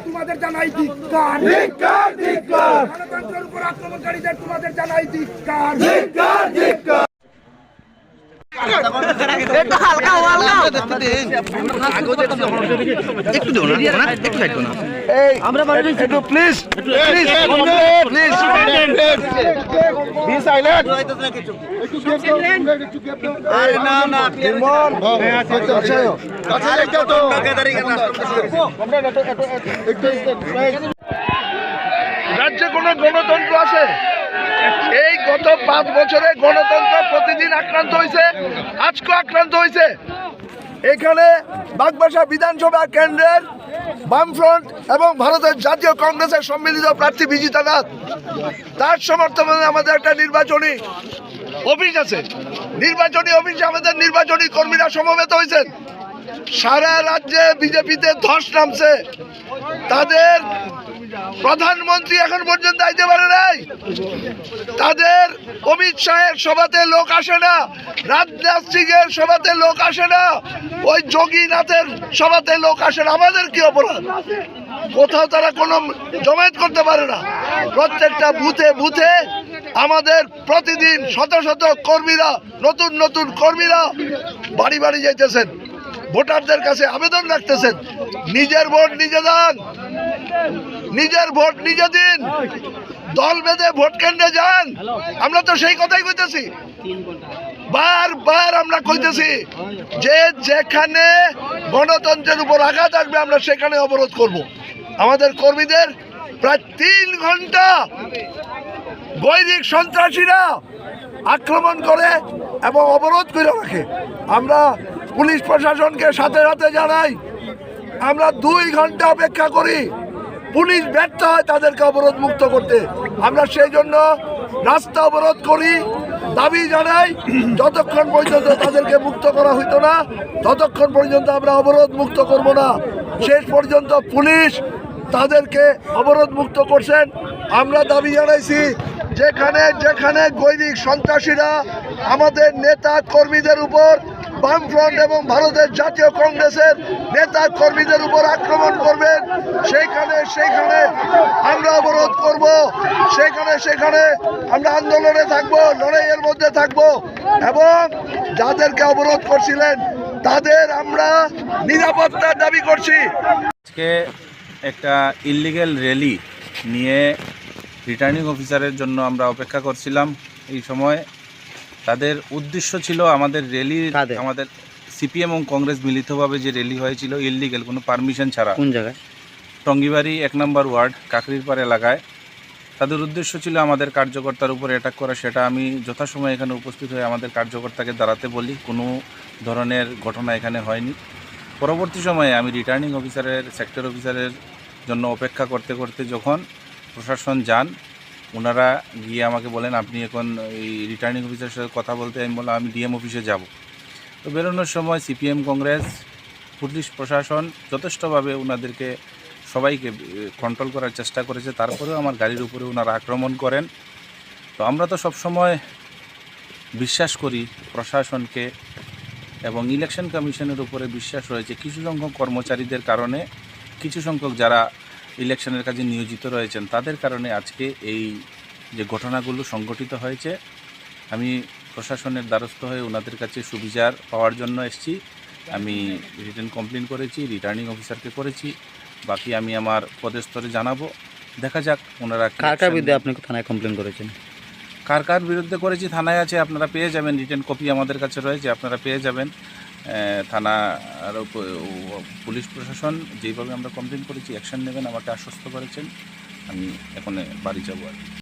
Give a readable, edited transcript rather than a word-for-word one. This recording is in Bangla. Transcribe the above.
তোমাদের জানাই ধিক্কার, গণতন্ত্রের উপর আক্রমণকারীদের তোমাদের জানাই ধিক্কার। রাজ্যে কোন গণতন্ত্র আছে? এই গত 5 বছরে গণতন্ত্র প্রতিদিন আক্রান্ত হয়েছে, আজকে আক্রান্ত হয়েছে। এখানে বাগবাসা বিধানসভা কেন্দ্রের বামফ্রন্ট এবং ভারতের জাতীয় কংগ্রেসের সম্মিলিত প্রার্থী বিজিতা নাথ, তার সমর্থনে আমাদের একটা নির্বাচনী অফিস আছে। নির্বাচনী অফিসে আমাদের নির্বাচনী কর্মীরা সমবেত হয়েছেন। সারা রাজ্যে বিজেপিতে ধস নামছে। তাদের প্রধানমন্ত্রী এখন পর্যন্ত আইতে পারে নাই। তাদের অমিত শাহের সভাতে লোক আসে না, রাজনাথ সিং এর সভাতে লোক আসে না, ওই যোগীনাথের সভাতে লোক আসে না। আমাদের কি অপরাধ? কোথাও তারা কোনো জমায়েত করতে পারে না। প্রত্যেকটা বুথে বুথে আমাদের প্রতিদিন শত শত কর্মীরা, নতুন নতুন কর্মীরা বাড়ি বাড়ি যাইতেছেন, ভোটারদের কাছে আবেদন রাখতেছেন, নিজের ভোট নিজে দেন, নিজের ভোট নিজে দিন, দল বেঁধে ভোট কেন্দ্রে যান। আমরা তো সেই কথাই কইতেছি, বারবার আমরা কইতেছি যে যেখানে গণতন্ত্রের উপর আঘাত আসবে আমরা সেখানে অবরোধ করব। আমাদের কর্মীদের প্রায় 3 ঘন্টা বৈদিক সন্ত্রাসীরা আক্রমণ করে এবং অবরোধ করে রাখে। আমরা পুলিশ প্রশাসনকে সাথে সাথে জানাই, আমরা 2 ঘন্টা অপেক্ষা করি, পুলিশ ব্যর্থ হয় তাদেরকে অবরোধ মুক্ত করতে। আমরা সেই জন্য রাস্তা অবরোধ করি, দাবি জানাই। যতক্ষণ পর্যন্ত তাদেরকে মুক্ত করা হইতো না ততক্ষণ পর্যন্ত আমরা অবরোধ মুক্ত করব না। শেষ পর্যন্ত পুলিশ তাদেরকে অবরোধ মুক্ত করছেন। আমরা দাবি জানাইছি, যেখানে যেখানে গৈরিক সন্ত্রাসীরা আমাদের নেতা কর্মীদের উপর, বামফ্রন্ট এবং ভারতের জাতীয় কংগ্রেসের নেতা কর্মীদের উপর আক্রমণ করবেন, সেইখানে সেইখানে আমরা অবরোধ করব। সেখানে আমরা আন্দোলনে থাকবো, লড়াইয়ের মধ্যে থাকবো এবং যাদেরকে অবরোধ করছিলেন তাদের আমরা নিরাপত্তার দাবি করছি। আজকে একটা ইললিগ্যাল র্যালি নিয়ে রিটার্নিং অফিসারের জন্য আমরা অপেক্ষা করছিলাম। এই সময় তাদের উদ্দেশ্য ছিল আমাদের র্যালি, আমাদের সিপিএম এবং কংগ্রেস মিলিতভাবে যে র্যালি হয়েছিল ইললিগ্যাল, কোনো পারমিশন ছাড়া। কোন জায়গায়? টঙ্গিবাড়ি 1 নম্বর ওয়ার্ড কাকরিরপাড় এলাকায়। তাদের উদ্দেশ্য ছিল আমাদের কার্যকর্তার উপর অ্যাটাক করা। সেটা আমি যথাসময়ে এখানে উপস্থিত হয়ে আমাদের কার্যকর্তাকে দাঁড়াতে বলি, কোনো ধরনের ঘটনা এখানে হয়নি। পরবর্তী সময়ে আমি রিটার্নিং অফিসারের, সেক্টর অফিসারের জন্য অপেক্ষা করতে করতে যখন প্রশাসন যান, ওনারা গিয়ে আমাকে বলেন আপনি এখন এই রিটার্নিং অফিসারের সাথে কথা বলতে। আমি বললাম আমি ডিএম অফিসে যাব। তো বেরোনোর সময় সিপিএম, কংগ্রেস, পুলিশ প্রশাসন যথেষ্টভাবে ওনাদেরকে সবাইকে কন্ট্রোল করার চেষ্টা করেছে। তারপরেও আমার গাড়ির উপরে ওনারা আক্রমণ করেন। তো আমরা তো সবসময় বিশ্বাস করি প্রশাসনকে এবং ইলেকশন কমিশনের উপরে বিশ্বাস রয়েছে। কিছু সংখ্যক কর্মচারীদের কারণে, কিছু সংখ্যক যারা ইলেকশনের কাজে নিয়োজিত রয়েছেন তাদের কারণে আজকে এই যে ঘটনাগুলো সংঘটিত হয়েছে। আমি প্রশাসনের দ্বারস্থ হয়ে ওনাদের কাছে সুবিচার পাওয়ার জন্য এসেছি। আমি রিটেন কমপ্লেন করেছি, রিটার্নিং অফিসারকে করেছি, বাকি আমি আমার পদস্তরে জানাবো। দেখা যাক ওনারা কার কার বিরুদ্ধে আপনি থানায় কমপ্লেন করেছেন? কার কার বিরুদ্ধে করেছি থানায় আছে, আপনারা পেয়ে যাবেন। রিটেন কপি আমাদের কাছে রয়েছে, আপনারা পেয়ে যাবেন। থানা আর পুলিশ প্রশাসন যেইভাবে আমরা কমপ্লেন করেছি অ্যাকশন নেবেন আমাকে আশ্বস্ত করেছেন। আমি এখন বাড়ি যাবো আর কি।